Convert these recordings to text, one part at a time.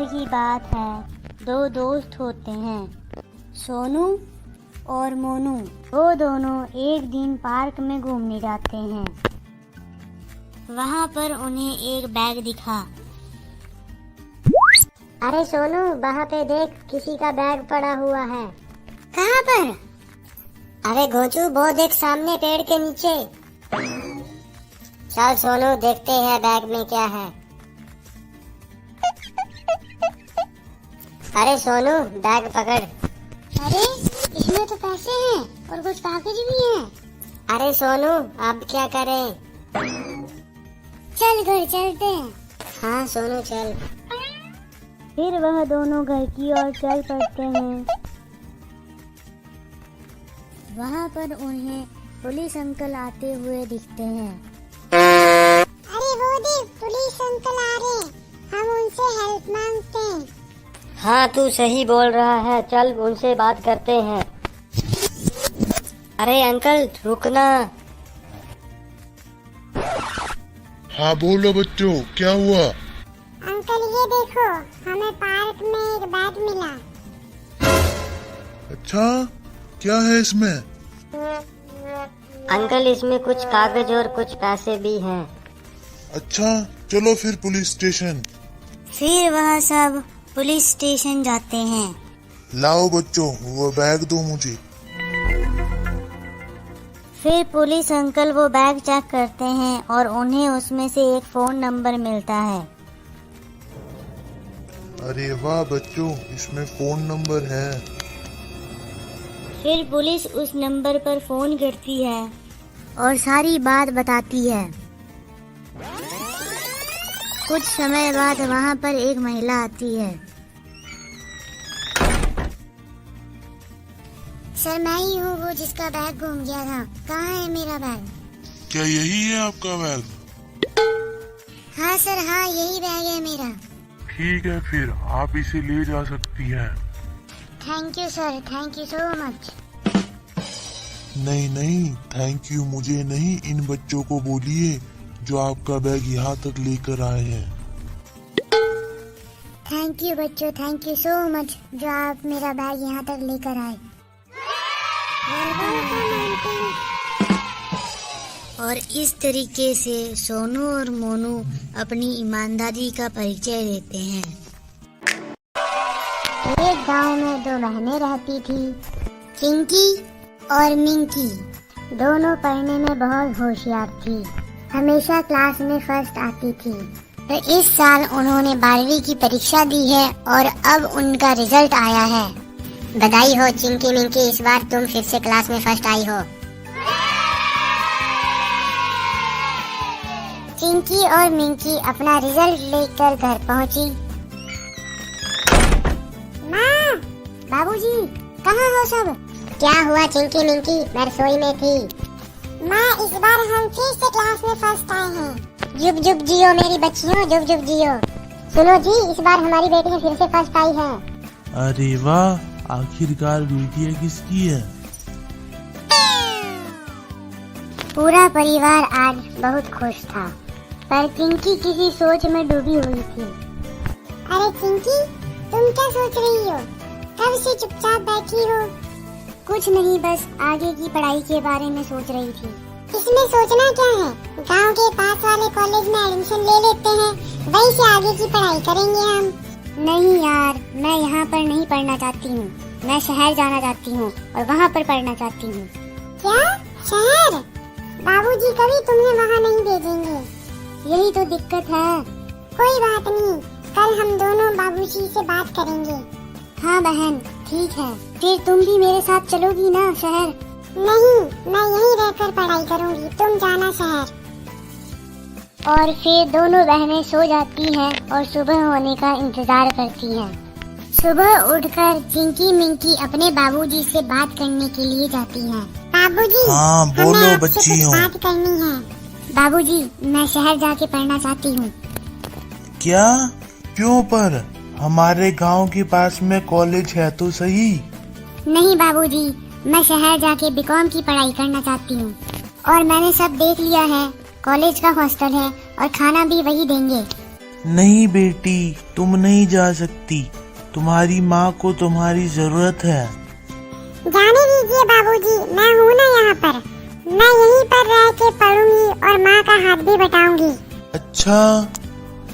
बार की बात है, दो दोस्त होते हैं, सोनू और मोनू। वो दोनों एक दिन पार्क में घूमने जाते हैं। वहाँ पर उन्हें एक बैग दिखा। अरे सोनू, वहाँ पे देख, किसी का बैग पड़ा हुआ है। कहाँ पर? अरे घोंचू, वो देख सामने पेड़ के नीचे। चल सोनू, देखते हैं बैग में क्या है। अरे सोनू, बैग पकड़। अरे इसमें तो पैसे हैं और कुछ कागज भी हैं। अरे सोनू, अब क्या करें? चल घर चलते हैं। हाँ सोनू, चल। फिर वह दोनों घर की ओर चल पड़ते हैं। वहाँ पर उन्हें पुलिस अंकल आते हुए दिखते हैं। अरे वो देख, पुलिस अंकल आ रहे हैं, हम उनसे हेल्प मांगते हैं। हाँ, तू सही बोल रहा है, चल उनसे बात करते हैं। अरे अंकल, रुकना। हाँ बोलो बच्चों, क्या हुआ? अंकल ये देखो, हमें पार्क में एक बैग मिला। अच्छा, क्या है इसमें? अंकल, इसमें कुछ कागज और कुछ पैसे भी हैं। अच्छा, चलो फिर पुलिस स्टेशन। फिर वह सब पुलिस स्टेशन जाते हैं। लाओ बच्चों, वो बैग दो मुझे। फिर पुलिस अंकल वो बैग चेक करते हैं और उन्हें उसमें से एक फोन नंबर मिलता है। अरे वाह बच्चों, इसमें फोन नंबर है। फिर पुलिस उस नंबर पर फोन करती है और सारी बात बताती है। कुछ समय बाद वहाँ पर एक महिला आती है। सर, मैं ही हूँ वो जिसका बैग गुम गया था। कहाँ है मेरा बैग? क्या यही है आपका बैग? हाँ सर, हाँ यही बैग है मेरा। ठीक है, फिर आप इसे ले जा सकती हैं। Thank you sir, thank you so much. नहीं नहीं, थैंक यू मुझे नहीं, इन बच्चों को बोलिए जो आपका बैग यहाँ तक लेकर आए हैं। थैंक यू बच्चों, थैंक यू सो मच जो आप मेरा बैग यहाँ तक लेकर आए। और इस तरीके से सोनू और मोनू अपनी ईमानदारी का परिचय देते हैं। एक गांव में दो बहनें रहती थी, चिंकी और मिंकी। दोनों पढ़ने में बहुत होशियार थी, हमेशा क्लास में फर्स्ट आती थी। तो इस साल उन्होंने 12वीं की परीक्षा दी है और अब उनका रिजल्ट आया है। बधाई हो चिंकी मिंकी, इस बार तुम फिर से क्लास में फर्स्ट आई हो। चिंकी और मिंकी अपना रिजल्ट लेकर घर पहुंची। माँ, बाबूजी, कहाँ हो सब? क्या हुआ चिंकी मिंकी? मैं रसोई में थी। माँ, इस बार हम फिर से क्लास में फर्स्ट आए हैं। जुग जुग जियो मेरी बच्चियों, जुग जुग जियो। सुनो जी, इस बार हमारी बेटी फिर से फर्स्ट आई है। अरे वाह, आखिरकार बेटियाँ किसकी है? पूरा परिवार आज बहुत खुश था, पर चिंकी किसी सोच में डूबी हुई थी। अरे चिंकी, तुम क्या सोच रही हो? कब से चुपचाप बैठी हो? कुछ नहीं, बस आगे की पढ़ाई के बारे में सोच रही थी। इसमें सोचना क्या है, गांव के पास वाले कॉलेज में एडमिशन ले लेते हैं, वहीं से आगे की पढ़ाई करेंगे हम। नहीं यार, मैं यहाँ पर नहीं पढ़ना चाहती हूँ। मैं शहर जाना चाहती हूँ और वहाँ पर पढ़ना चाहती हूँ। क्या? शहर? बाबूजी कभी तुम्हें वहाँ नहीं भेजेंगे। यही तो दिक्कत है। कोई बात नहीं, कल हम दोनों बाबूजी से बात करेंगे। हाँ बहन, ठीक है। फिर तुम भी मेरे साथ चलोगी ना शहर? नहीं, मैं यहीं रहकर पढ़ाई करूँगी, तुम जाना शहर। और फिर दोनों बहनें सो जाती हैं और सुबह होने का इंतजार करती हैं। सुबह उठकर चिंकी मिंकी अपने बाबूजी से बात करने के लिए जाती हैं। बाबूजी, हाँ बोलो हमें आपसे बच्चियों। कुछ बात करनी है। बाबूजी, मैं शहर जाके पढ़ना चाहती हूँ। क्या? क्यों? पर हमारे गांव के पास में कॉलेज है तो सही। नहीं बाबूजी, मैं शहर जाके बीकॉम की पढ़ाई करना चाहती हूँ और मैंने सब देख लिया है। कॉलेज का हॉस्टल है और खाना भी वही देंगे। नहीं बेटी, तुम नहीं जा सकती। तुम्हारी माँ को तुम्हारी जरूरत है। जाने दीजिए बाबूजी, मैं हूँ ना यहाँ पर। मैं यहीं पर रह के पढ़ूंगी और माँ का हाथ भी बटाऊंगी। अच्छा,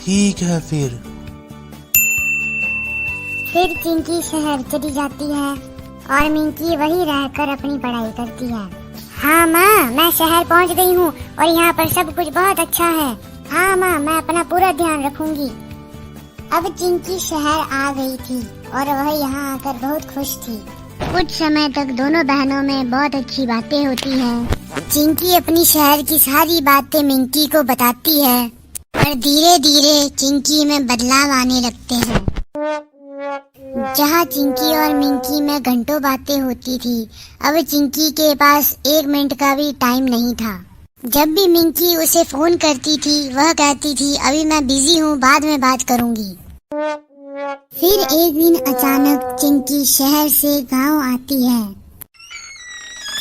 ठीक है फिर। फिर चिंकी शहर चली जाती है और मिंकी वही रहकर अपनी पढ़ाई करती है। हाँ माँ, मैं शहर पहुँच गई हूँ और यहाँ पर सब कुछ बहुत अच्छा है। हाँ माँ, मैं अपना पूरा ध्यान रखूंगी। अब चिंकी शहर आ गई थी और वह यहाँ आकर बहुत खुश थी। कुछ समय तक दोनों बहनों में बहुत अच्छी बातें होती हैं। चिंकी अपनी शहर की सारी बातें मिंकी को बताती है और धीरे धीरे चिंकी में बदलाव आने लगते हैं। जहाँ चिंकी और मिंकी में घंटों बातें होती थी, अब चिंकी के पास 1 मिनट का भी टाइम नहीं था। जब भी मिंकी उसे फोन करती थी, वह कहती थी अभी मैं बिजी हूँ, बाद में बात करूँगी। फिर एक दिन अचानक चिंकी शहर से गांव आती है।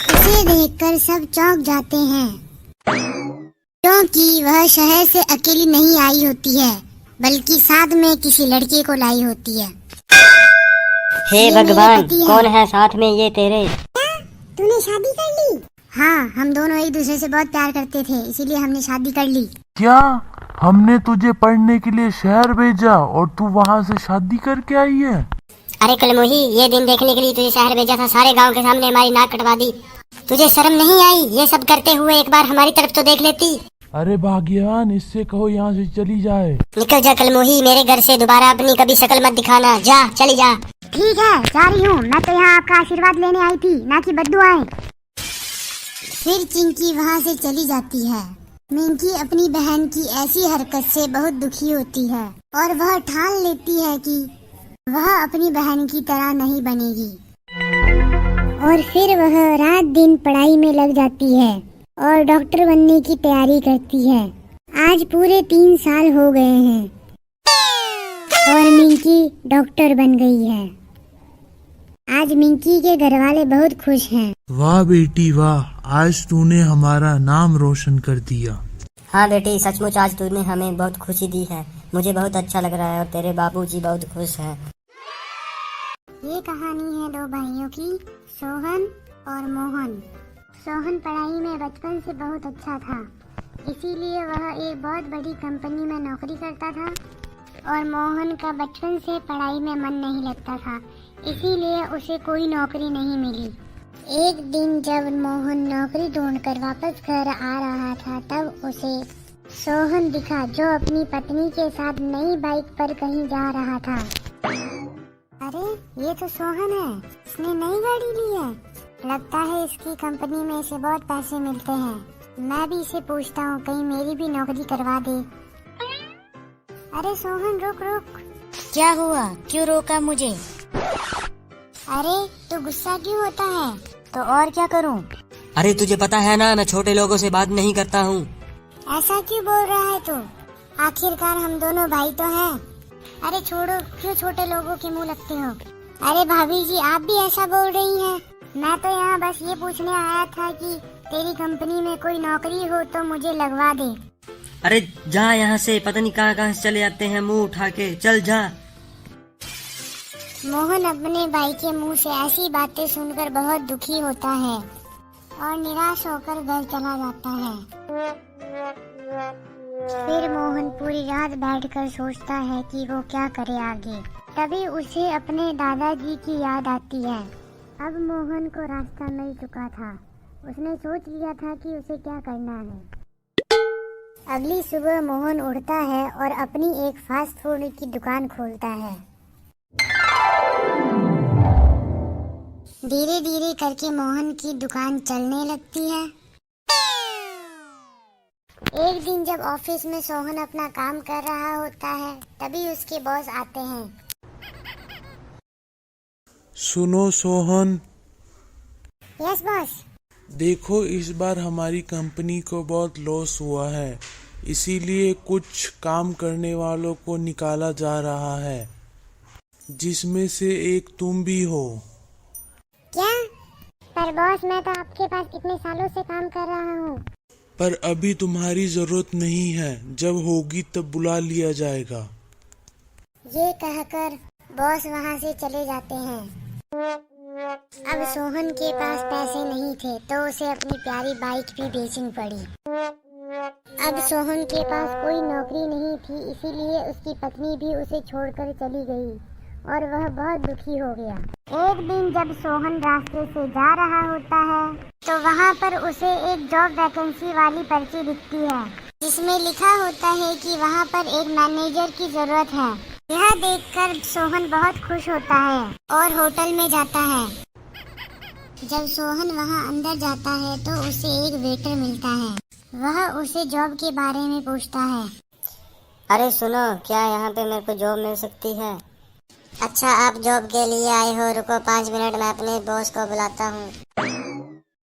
उसे देखकर सब चौंक जाते हैं, क्योंकि वह शहर से अकेली नहीं आई होती है, बल्कि साथ में किसी लड़के को लाई होती है। हे भगवान, कौन है साथ में ये तेरे? तूने शादी कर ली? हाँ, हम दोनों एक दूसरे से बहुत प्यार करते थे, इसीलिए हमने शादी कर ली। क्या? हमने तुझे पढ़ने के लिए शहर भेजा और तू वहाँ से शादी करके आई है? अरे कलमोही, ये दिन देखने के लिए तुझे शहर भेजा था, सारे गांव के सामने हमारी नाक कटवा दी। तुझे शर्म नहीं आई? ये सब करते हुए एक बार हमारी तरफ तो देख लेती। अरे भाग्यवान, इससे कहो यहाँ से चली जाए। निकल जा कलमोही, मेरे घर से दोबारा अपनी कभी शक्ल मत दिखाना। जा, चली जा। ठीक है, जा रही हूँ। मैं तो यहाँ आपका आशीर्वाद लेने आई थी, ना कि बद्दुआएं। फिर चिंकी वहाँ से चली जाती है। मिंकी अपनी बहन की ऐसी हरकत से बहुत दुखी होती है और वह ठान लेती है कि वह अपनी बहन की तरह नहीं बनेगी। और फिर वह रात दिन पढ़ाई में लग जाती है और डॉक्टर बनने की तैयारी करती है। आज पूरे 3 साल हो गए हैं और मिंकी डॉक्टर बन गई है। आज मिंकी के घरवाले बहुत खुश हैं। वाह बेटी वाह, आज तूने हमारा नाम रोशन कर दिया। हाँ बेटी, सचमुच आज तूने हमें बहुत खुशी दी है। मुझे बहुत अच्छा लग रहा है और तेरे बाबूजी बहुत खुश हैं। ये कहानी है 2 भाइयों की, सोहन और मोहन। सोहन पढ़ाई में बचपन से बहुत अच्छा था, इसीलिए वह एक बहुत बड़ी कंपनी में नौकरी करता था। और मोहन का बचपन से पढ़ाई में मन नहीं लगता था, इसीलिए उसे कोई नौकरी नहीं मिली। एक दिन जब मोहन नौकरी ढूंढकर वापस घर आ रहा था, तब उसे सोहन दिखा, जो अपनी पत्नी के साथ नई बाइक पर कहीं जा रहा था। अरे ये तो सोहन है, इसने नई गाड़ी ली है। लगता है इसकी कंपनी में इसे बहुत पैसे मिलते हैं। मैं भी इसे पूछता हूँ, कहीं मेरी भी नौकरी करवा दे। अरे सोहन, रुक रुक। क्या हुआ? क्यों रोका मुझे? अरे तू गुस्सा क्यों होता है? तो और क्या करूं? अरे तुझे पता है ना, मैं छोटे लोगों से बात नहीं करता हूँ। ऐसा क्यों बोल रहा है तू? आखिरकार हम दोनों भाई तो हैं। अरे छोड़ो, क्यों छोटे लोगों के मुंह लगते हो? अरे भाभी जी, आप भी ऐसा बोल रही हैं? मैं तो यहाँ बस ये पूछने आया था कि तेरी कंपनी में कोई नौकरी हो तो मुझे लगवा दे। अरे जा यहाँ से, पता नहीं कहाँ कहाँ से चले जाते हैं मुंह उठा के। चल जा। मोहन अपने भाई के मुंह से ऐसी बातें सुनकर बहुत दुखी होता है और निराश होकर घर चला जाता है। फिर मोहन पूरी रात बैठकर सोचता है कि वो क्या करे आगे। तभी उसे अपने दादाजी की याद आती है। अब मोहन को रास्ता मिल चुका था। उसने सोच लिया था कि उसे क्या करना है। अगली सुबह मोहन उठता है और अपनी एक फास्ट फूड की दुकान खोलता है। धीरे धीरे करके मोहन की दुकान चलने लगती है। एक दिन जब ऑफिस में सोहन अपना काम कर रहा होता है, तभी उसके बॉस आते हैं। सुनो सोहन, यस बॉस। देखो इस बार हमारी कंपनी को बहुत लॉस हुआ है, इसीलिए कुछ काम करने वालों को निकाला जा रहा है, जिसमें से एक तुम भी हो। क्या? पर बॉस, मैं तो आपके पास इतने सालों से काम कर रहा हूँ। पर अभी तुम्हारी जरूरत नहीं है, जब होगी तब बुला लिया जाएगा। ये कहकर बॉस वहाँ से चले जाते हैं। अब सोहन के पास पैसे नहीं थे तो उसे अपनी प्यारी बाइक भी बेचनी पड़ी। अब सोहन के पास कोई नौकरी नहीं थी, इसीलिए उसकी पत्नी भी उसे छोड़कर चली गई और वह बहुत दुखी हो गया। एक दिन जब सोहन रास्ते से जा रहा होता है तो वहाँ पर उसे एक जॉब वैकेंसी वाली पर्ची दिखती है, जिसमें लिखा होता है कि वहाँ पर एक मैनेजर की जरूरत है। यह देखकर सोहन बहुत खुश होता है और होटल में जाता है। जब सोहन वहाँ अंदर जाता है तो उसे एक वेटर मिलता है। वह उसे जॉब के बारे में पूछता है। अरे सुनो, क्या यहाँ पे मेरे को जॉब मिल सकती है? अच्छा, आप जॉब के लिए आए हो, रुको 5 मिनट, मैं अपने बॉस को बुलाता हूँ।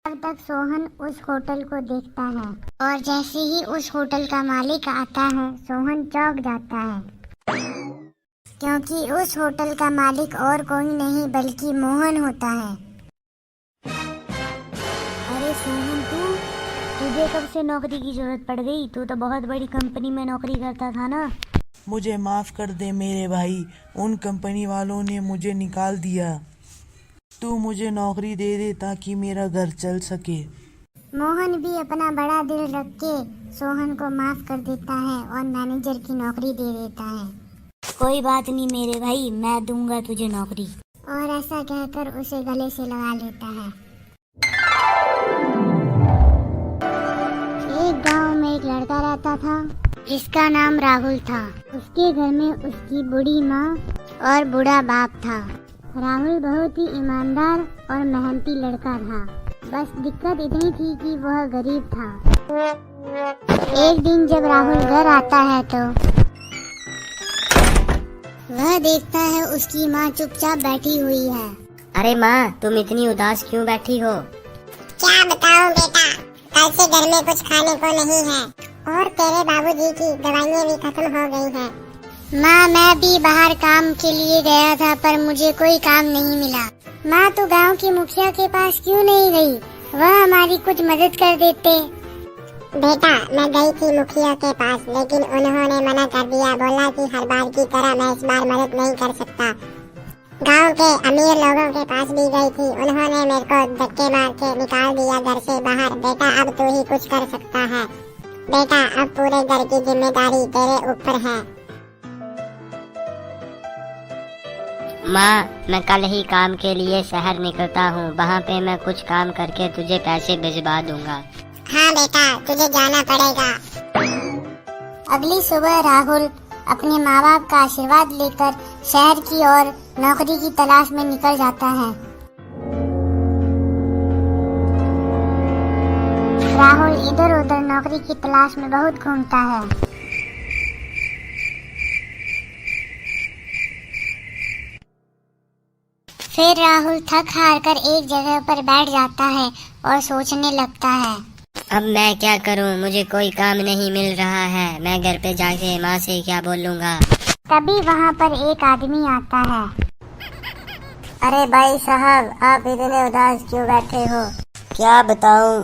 तब तक सोहन उस होटल को देखता है और जैसे ही उस होटल का मालिक आता है सोहन चौंक जाता है, क्योंकि उस होटल का मालिक और कोई नहीं बल्कि मोहन होता है। अरे सोहन, तुझे कब से नौकरी की जरूरत पड़ गई? तू तो बहुत बड़ी कंपनी में नौकरी करता था ना। मुझे माफ कर दे मेरे भाई, उन कंपनी वालों ने मुझे निकाल दिया। तू मुझे नौकरी दे दे ताकि मेरा घर चल सके। मोहन भी अपना बड़ा दिल रख के सोहन को माफ कर देता है और मैनेजर की नौकरी दे देता है। कोई बात नहीं मेरे भाई, मैं दूंगा तुझे नौकरी। और ऐसा कहकर उसे गले से लगा लेता है। एक गांव में एक लड़का रहता था जिसका नाम राहुल था। उसके घर में उसकी बूढ़ी माँ और बूढ़ा बाप था। राहुल बहुत ही ईमानदार और मेहनती लड़का था। बस दिक्कत इतनी थी कि वह गरीब था। एक दिन जब राहुल घर आता है तो वह देखता है उसकी माँ चुपचाप बैठी हुई है। अरे माँ, तुम इतनी उदास क्यों बैठी हो? क्या बताऊं बेटा, कल से घर में कुछ खाने को नहीं है और तेरे बाबूजी की दवाइयाँ भी खत्म हो गई हैं। माँ, मैं भी बाहर काम के लिए गया था पर मुझे कोई काम नहीं मिला। माँ, तू गांव की मुखिया के पास क्यों नहीं गई? वह हमारी कुछ मदद कर देते। बेटा, मैं गई थी मुखिया के पास, लेकिन उन्होंने मना कर दिया। बोला कि हर बार की तरह मैं इस बार मदद नहीं कर सकता। गांव के अमीर लोगों के पास भी गई थी, उन्होंने मेरे को धक्के मार के निकाल दिया घर से बाहर। बेटा, अब तू ही कुछ कर सकता है। बेटा, अब पूरे घर की जिम्मेदारी तेरे ऊपर है। माँ, मैं कल ही काम के लिए शहर निकलता हूँ, वहाँ पे मैं कुछ काम करके तुझे पैसे भिजवा दूंगा। हाँ बेटा, तुझे जाना पड़ेगा। अगली सुबह राहुल अपने माँ बाप का आशीर्वाद लेकर शहर की ओर नौकरी की तलाश में निकल जाता है। राहुल इधर उधर नौकरी की तलाश में बहुत घूमता है। फिर राहुल थक हार कर एक जगह पर बैठ जाता है और सोचने लगता है, अब मैं क्या करूँ? मुझे कोई काम नहीं मिल रहा है। मैं घर पे जाके माँ से क्या बोलूँगा? तभी वहाँ पर एक आदमी आता है। अरे भाई साहब, आप इतने उदास क्यों बैठे हो? क्या बताऊँ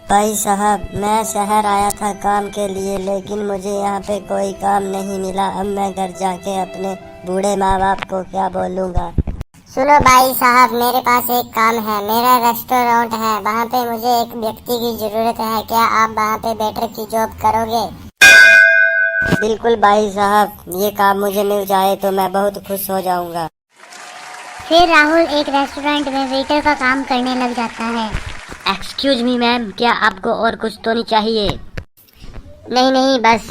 भाई साहब, मैं शहर आया था काम के लिए, लेकिन मुझे यहाँ पे कोई काम नहीं मिला। अब मैं घर जाके अपने बूढ़े माँ बाप को क्या बोलूँगा? सुनो भाई साहब, मेरे पास एक काम है। मेरा रेस्टोरेंट है, वहाँ पे मुझे एक व्यक्ति की जरूरत है। क्या आप वहाँ पे वेटर की जॉब करोगे? बिल्कुल भाई साहब, ये काम मुझे मिल जाए तो मैं बहुत खुश हो जाऊँगा। फिर राहुल एक रेस्टोरेंट में वेटर का काम करने लग जाता है। एक्सक्यूज मी मैम, क्या आपको और कुछ तो नहीं चाहिए? नहीं नहीं, बस।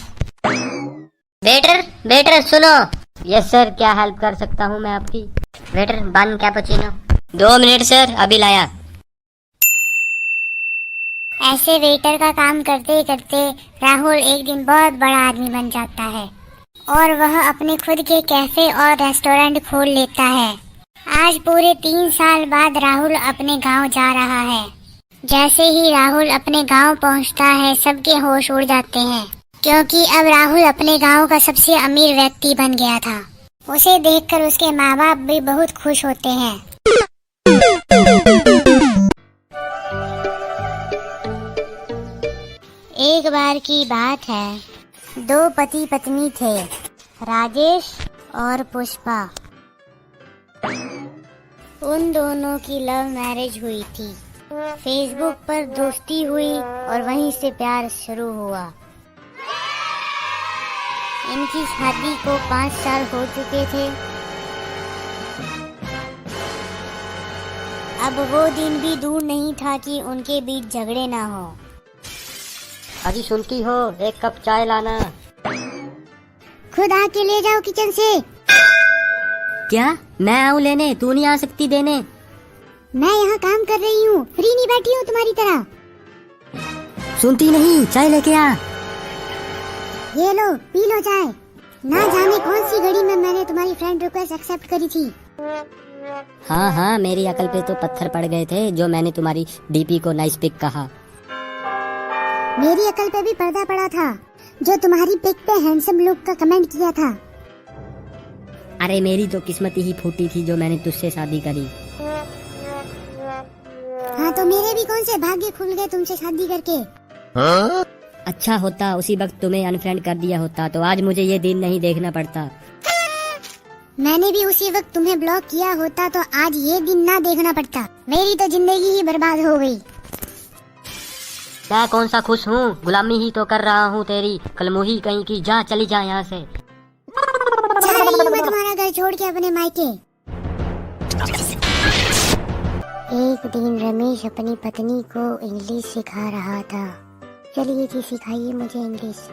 वेटर, वेटर सुनो। यस सर, क्या हेल्प कर सकता हूँ मैं आपकी? वेटर, बन कैपुचिनो। 2 मिनट सर, अभी लाया। ऐसे वेटर का काम करते करते राहुल एक दिन बहुत बड़ा आदमी बन जाता है और वह अपने खुद के कैफे और रेस्टोरेंट खोल लेता है। आज पूरे 3 साल बाद राहुल अपने गांव जा रहा है। जैसे ही राहुल अपने गांव पहुंचता है, सबके होश उड़ जाते हैं, क्योंकि अब राहुल अपने गांव का सबसे अमीर व्यक्ति बन गया था। उसे देखकर उसके माँ बाप भी बहुत खुश होते हैं। बार की बात है, दो पति पत्नी थे, राजेश और पुष्पा। उन दोनों की लव मैरिज हुई थी। फेसबुक पर दोस्ती हुई और वहीं से प्यार शुरू हुआ। इनकी शादी को 5 साल हो चुके थे। अब वो दिन भी दूर नहीं था कि उनके बीच झगड़े ना हो। अजी सुनती हो, एक कप चाय लाना। खुद आके ले जाओ किचन से। क्या मैं आऊँ लेने? तू नहीं आ सकती देने? मैं यहाँ काम कर रही हूँ, फ्री नहीं बैठी हूँ तुम्हारी तरह। सुनती नहीं, चाय लेके आ। ये लो, पी लो चाय। ना जाने कौन सी घड़ी में मैंने तुम्हारी फ्रेंड रिक्वेस्ट एक्सेप्ट करी थी। हाँ हाँ, मेरी अकल पे तो पत्थर पड़ गए थे जो मैंने तुम्हारी डीपी को नाइस पिक कहा। मेरी अकल पे भी पर्दा पड़ा था जो तुम्हारी पिक पे हैंडसम लुक का कमेंट किया था। अरे मेरी तो किस्मत ही फूटी थी जो मैंने तुझसे शादी करी। हाँ तो मेरे भी कौन से भाग्य खुल गए तुमसे शादी करके। अच्छा होता उसी वक्त तुम्हें अनफ्रेंड कर दिया होता तो आज मुझे ये दिन नहीं देखना पड़ता। मैंने भी उसी वक्त तुम्हें ब्लॉक किया होता तो आज ये दिन ना देखना पड़ता। मेरी तो जिंदगी ही बर्बाद हो गई। मैं कौन सा खुश हूँ, गुलामी ही तो कर रहा हूँ तेरी। कलमुही कहीं की, जा चली जा यहाँ से। जा रही हूँ मैं तुम्हारा घर छोड़ के अपने मायके। एक दिन रमेश अपनी पत्नी को इंग्लिश सिखा रहा था। चलिए जी, सिखाइए मुझे इंग्लिश।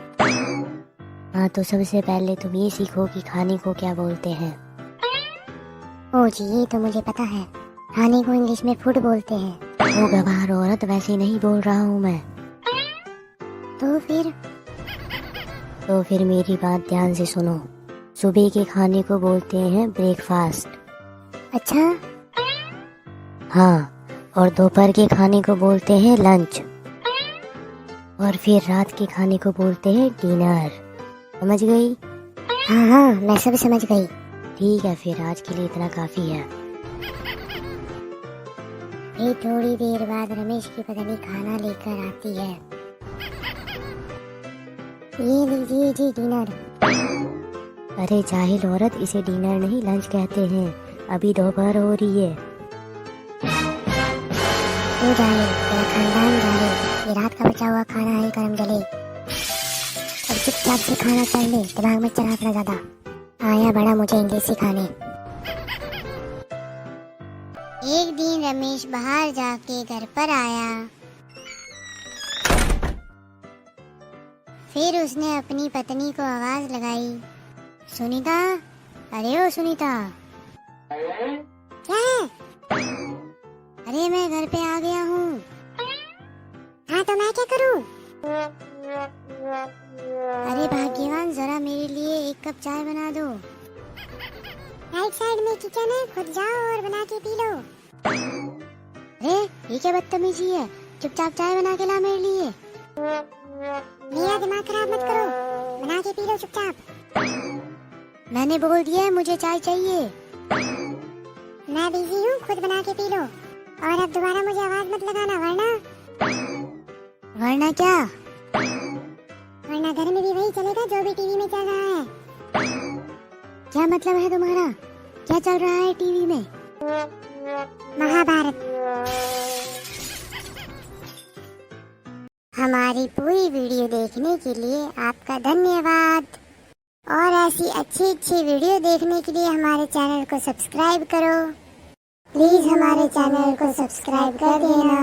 हाँ तो सबसे पहले तुम ये सीखो कि खाने को क्या बोलते हैं। ओ जी, ये तो मुझे पता है, खाने को इंग्लिश में फूड बोलते हैं। वो गवार औरत, वैसे नहीं बोल रहा हूँ मैं। तो फिर मेरी बात ध्यान से सुनो। सुबह के खाने को बोलते हैं ब्रेकफास्ट। अच्छा, हाँ, और दोपहर के खाने को बोलते हैं लंच, और फिर रात के खाने को बोलते हैं डिनर। समझ गई? हाँ हाँ, मैं सब समझ गई। ठीक है, फिर आज के लिए इतना काफी है। फिर थोड़ी देर बाद रमेश की पत्नी खाना लेकर आती है। ये लीजिए जी डिनर। अरे जाहिल औरत, इसे डिनर नहीं लंच कहते हैं। अभी दोपहर हो रही है। तो जाए, तेरा खानदान जाए। ये रात का बचा हुआ खाना है, गरम जले। अब चुपचाप से खाना कर ले, दिमाग में चला अपना ज्यादा। आया बड़ा मुझे इंग्लिश सिखाने। एक दिन रमेश बाहर जाके घर पर आया। फिर उसने अपनी पत्नी को आवाज लगाई, सुनीता, अरे ओ सुनीता। क्या है? अरे मैं घर पे आ गया हूँ। हाँ तो मैं क्या करूँ? अरे भाग्यवान, जरा मेरे लिए एक कप चाय बना दो। राइट साइड में किचन है, खुद जाओ और बना के पी लो। अरे ये क्या बदतमीजी है, चुपचाप चाय बना के ला मेरे लिए। मेरा दिमाग खराब मत करो, बना के पी लो चुपचाप। मैंने बोल दिया है मुझे चाय चाहिए। मैं बिजी हूँ, खुद बना के पी लो। और अब दोबारा मुझे आवाज मत लगाना, वरना क्या? वरना घर में भी वही चलेगा जो भी टीवी में चल रहा है। क्या मतलब है तुम्हारा? क्या चल रहा है टीवी में? महाभारत। हमारी पूरी वीडियो देखने के लिए आपका धन्यवाद। और ऐसी अच्छी अच्छी वीडियो देखने के लिए हमारे चैनल को सब्सक्राइब करो। प्लीज हमारे चैनल को सब्सक्राइब कर देना।